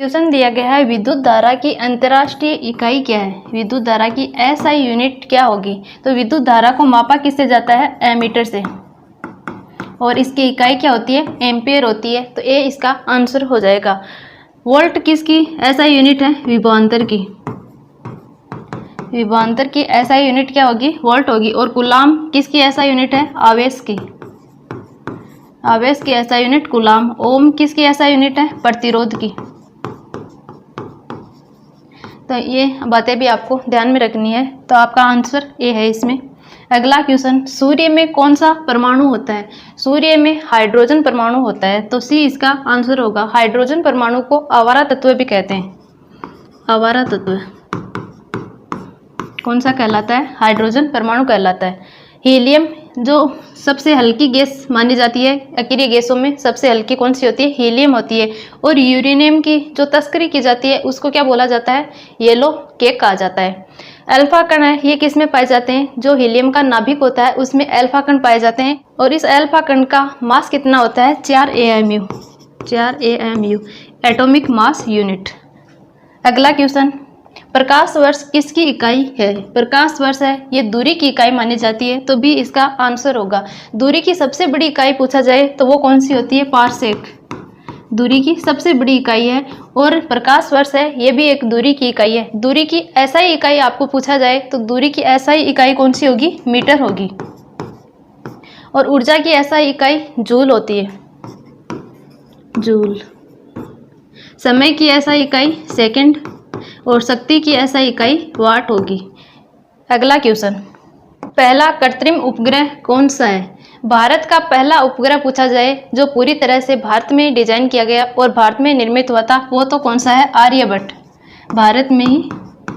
Question दिया गया है विद्युत धारा की अंतर्राष्ट्रीय इकाई क्या है। विद्युत धारा की एसआई यूनिट क्या होगी। तो विद्युत धारा को मापा किससे जाता है, एमीटर से, और इसकी इकाई क्या होती है, एम्पियर होती है। तो ये इसका आंसर हो जाएगा। वोल्ट किसकी एसआई यूनिट है, विभवांतर की। विभवांतर की एसआई यूनिट क्या होगी, वोल्ट होगी। और कूलाम किसकी एसआई यूनिट है, आवेश की। आवेश की एसआई यूनिट कूलाम। ओम किसकी एसआई यूनिट है, प्रतिरोध की। तो ये बातें भी आपको ध्यान में रखनी है। तो आपका आंसर ए है इसमें। अगला क्वेश्चन, सूर्य में कौन सा परमाणु होता है। सूर्य में हाइड्रोजन परमाणु होता है। तो सी इसका आंसर होगा। हाइड्रोजन परमाणु को आवारा तत्व भी कहते हैं। आवारा तत्व कौन सा कहलाता है, हाइड्रोजन परमाणु कहलाता है। हीलियम जो सबसे हल्की गैस मानी जाती है, अकेली गैसों में सबसे हल्की कौन सी होती है, हीलियम होती है। और यूरेनियम की जो तस्करी की जाती है उसको क्या बोला जाता है, येलो केक कहा जाता है। अल्फा कण है, ये किस में पाए जाते हैं, जो हीलियम का नाभिक होता है उसमें अल्फा कण पाए जाते हैं। और इस अल्फा कण का मास कितना होता है, 4 AMU। 4 AMU atomic mass unit. अगला क्वेश्चन, प्रकाश वर्ष किसकी इकाई है। प्रकाश वर्ष है, ये दूरी की इकाई मानी जाती है। तो भी इसका आंसर होगा। दूरी की सबसे बड़ी इकाई पूछा जाए तो वो कौन सी होती है, पारसेक। दूरी की सबसे बड़ी इकाई है। और प्रकाश वर्ष है, ये भी एक दूरी की इकाई है। दूरी की एसआई इकाई आपको पूछा जाए तो दूरी की एसआई इकाई कौन सी होगी, मीटर होगी। और ऊर्जा की एसआई इकाई जूल होती है, जूल। समय की एसआई इकाई सेकंड। और शक्ति की एसआई इकाई वाट होगी। अगला क्वेश्चन, पहला कृत्रिम उपग्रह कौन सा है। भारत का पहला उपग्रह पूछा जाए जो पूरी तरह से भारत में डिजाइन किया गया और भारत में निर्मित हुआ था, वो तो कौन सा है, आर्यभट्ट। भारत में ही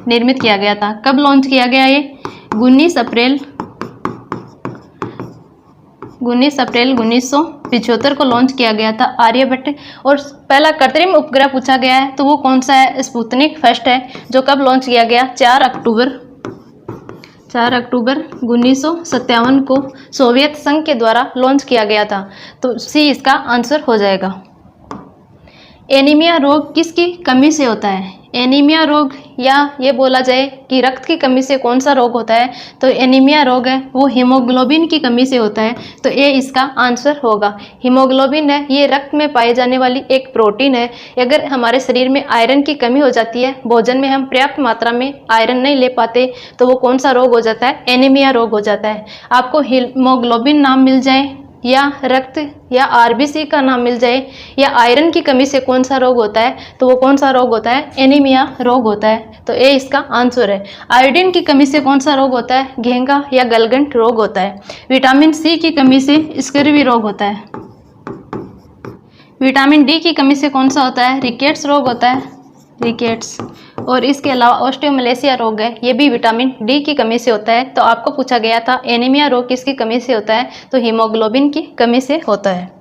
निर्मित किया गया था। कब लॉन्च किया गया ये, 19 अप्रैल 1975 को लॉन्च किया गया था आर्यभट्ट। और पहला कृत्रिम उपग्रह पूछा गया है तो वो कौन सा है, स्पुतनिक फर्स्ट है, जो कब लॉन्च किया गया, 4 अक्टूबर 1957 को सोवियत संघ के द्वारा लॉन्च किया गया था। तो सी इसका आंसर हो जाएगा। एनीमिया रोग किसकी कमी से होता है। एनीमिया रोग, या ये बोला जाए कि रक्त की कमी से कौन सा रोग होता है, तो एनीमिया रोग है वो हीमोग्लोबिन की कमी से होता है। तो ये इसका आंसर होगा। हीमोग्लोबिन है, ये रक्त में पाई जाने वाली एक प्रोटीन है। अगर हमारे शरीर में आयरन की कमी हो जाती है, भोजन में हम पर्याप्त मात्रा में आयरन नहीं ले पाते, तो वो कौन सा रोग हो जाता है, एनीमिया रोग हो जाता है। आपको हीमोग्लोबिन नाम मिल जाए, या रक्त या आरबीसी का नाम मिल जाए, या आयरन की कमी से कौन सा रोग होता है, तो वो कौन सा रोग होता है, एनीमिया रोग होता है। तो ये इसका आंसर है। आयोडीन की कमी से कौन सा रोग होता है, घेंगा या गलगंट रोग होता है। विटामिन सी की कमी से स्कर्वी रोग होता है। विटामिन डी की कमी से कौन सा होता है, रिकेट्स रोग होता है, रिकेट्स। और इसके अलावा ऑस्टियोमलेशिया रोग है, ये भी विटामिन डी की कमी से होता है। तो आपको पूछा गया था एनीमिया रोग किसकी कमी से होता है, तो हीमोग्लोबिन की कमी से होता है।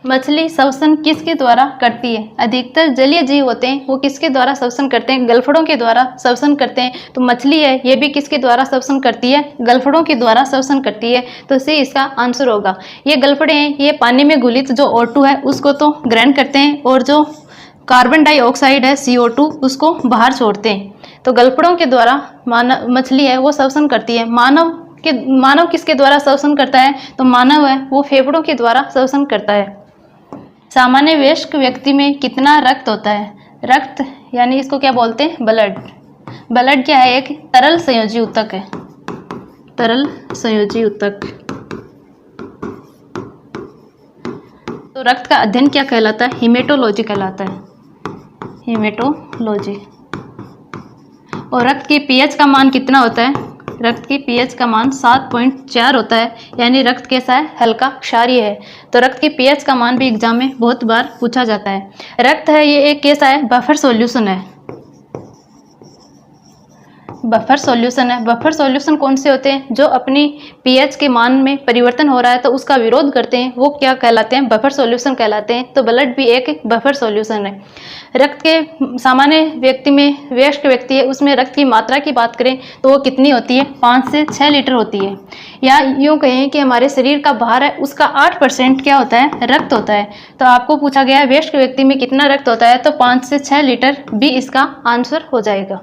मछली श्वसन किसके द्वारा करती है। अधिकतर जलीय जीव होते हैं वो किसके द्वारा श्वसन करते हैं, गलफड़ों के द्वारा श्वसन करते हैं। तो मछली है, ये भी किसके द्वारा श्वसन करती है, गलफड़ों के द्वारा श्वसन करती है। तो से इसका आंसर होगा। ये गलफड़े हैं, ये पानी में घुलित जो O2 है उसको तो ग्रहण करते हैं, और जो कार्बन डाइऑक्साइड है CO2 उसको बाहर छोड़ते हैं। तो गलफड़ों के द्वारा मछली है वो श्वसन करती है। मानव किसके द्वारा श्वसन करता है, तो मानव है वो फेफड़ों के द्वारा श्वसन करता है। सामान्य वयस्क व्यक्ति में कितना रक्त होता है। रक्त यानी इसको क्या बोलते हैं, ब्लड। ब्लड क्या है, एक तरल संयोजी ऊतक है, तरल संयोजी ऊतक। तो रक्त का अध्ययन क्या कहलाता है, हीमेटोलॉजी कहलाता है, हीमेटोलॉजी। और रक्त की पीएच का मान कितना होता है, रक्त की पीएच का मान 7.4 होता है, यानी रक्त कैसा है, हल्का क्षारीय है। तो रक्त की पीएच का मान भी एग्जाम में बहुत बार पूछा जाता है। रक्त है ये एक कैसा है, बफर सॉल्यूशन है, बफर सॉल्यूशन है। बफर सॉल्यूशन कौन से होते हैं? जो अपनी पीएच के मान में परिवर्तन हो रहा है तो उसका विरोध करते हैं, वो क्या कहलाते हैं? बफर सॉल्यूशन कहलाते हैं। तो ब्लड भी एक बफर सॉल्यूशन है। रक्त के सामान्य व्यक्ति में, वयस्क व्यक्ति है, उसमें रक्त की मात्रा की बात करें तो वो कितनी होती है? 5 से 6 लीटर होती है। या यूँ कहें कि हमारे शरीर का भार है उसका 8% क्या होता है? रक्त होता है। तो आपको पूछा गया है वयस्क व्यक्ति में कितना रक्त होता है, तो 5 से 6 लीटर भी इसका आंसर हो जाएगा।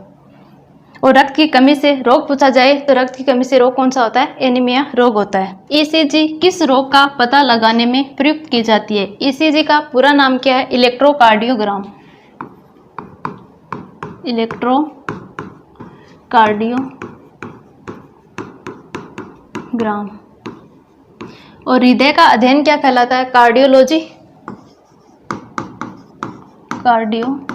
और रक्त की कमी से रोग पूछा जाए तो रक्त की कमी से रोग कौन सा होता है? एनीमिया रोग होता है। ईसीजी किस रोग का पता लगाने में प्रयुक्त की जाती है? ईसीजी का पूरा नाम क्या है? इलेक्ट्रोकार्डियोग्राम। इलेक्ट्रोकार्डियोग्राम। और हृदय का अध्ययन क्या कहलाता है? कार्डियोलॉजी। कार्डियोलॉजी।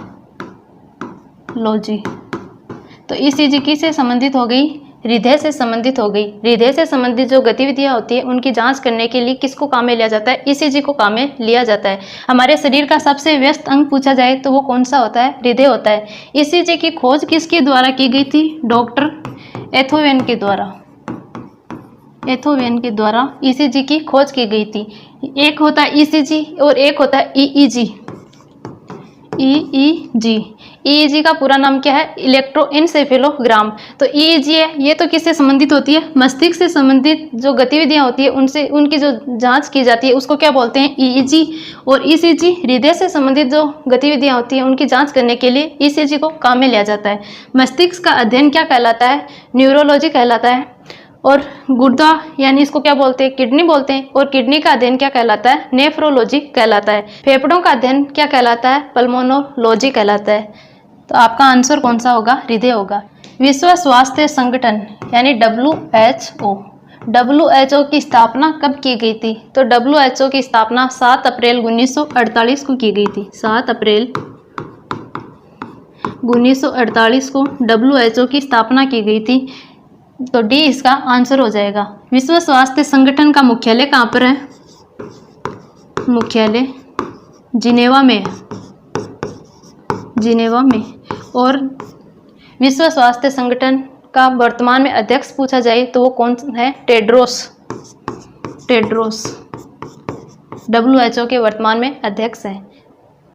तो ईसीजी किससे संबंधित हो गई? हृदय से संबंधित हो गई। हृदय से संबंधित जो गतिविधियां होती है उनकी जांच करने के लिए किसको काम में लिया जाता है? ईसीजी को काम में लिया जाता है। हमारे शरीर का सबसे व्यस्त अंग पूछा जाए तो वो कौन सा होता है? हृदय होता है। ईसीजी की खोज किसके द्वारा की गई थी? डॉक्टर एथोवेन के द्वारा। एथोवेन के द्वारा ईसीजी की खोज की गई थी। एक होता है ईसीजी और एक होता है ईईजी। ईईजी का पूरा नाम क्या है? इलेक्ट्रोएन्सेफेलोग्राम। तो ईईजी है, ये तो किससे संबंधित होती है? मस्तिष्क से संबंधित जो गतिविधियां होती है उनसे, उनकी जो जांच की जाती है उसको क्या बोलते हैं? ईईजी। और ईसीजी हृदय से संबंधित जो गतिविधियां होती है उनकी जांच करने के लिए ईसीजी को काम में लिया जाता है। मस्तिष्क का अध्ययन क्या कहलाता है? न्यूरोलॉजी कहलाता है। और गुर्दा यानी इसको क्या बोलते हैं? किडनी बोलते हैं। और किडनी का अध्ययन क्या कहलाता है? नेफ्रोलॉजी कहलाता है। फेफड़ों का अध्ययन क्या कहलाता है? पल्मोनोलॉजी कहलाता है। तो आपका आंसर कौन सा होगा? हृदय होगा। विश्व स्वास्थ्य संगठन यानी WHO की स्थापना कब की गई थी? तो WHO की स्थापना 7 अप्रैल 1948 को की गई थी। 7 अप्रैल 1948 को WHO की स्थापना की गई थी। तो डी इसका आंसर हो जाएगा। विश्व स्वास्थ्य संगठन का मुख्यालय कहाँ पर है? मुख्यालय जिनेवा में। जिनेवा में। और विश्व स्वास्थ्य संगठन का वर्तमान में अध्यक्ष पूछा जाए तो वो कौन है? टेड्रोस। WHO के वर्तमान में अध्यक्ष हैं।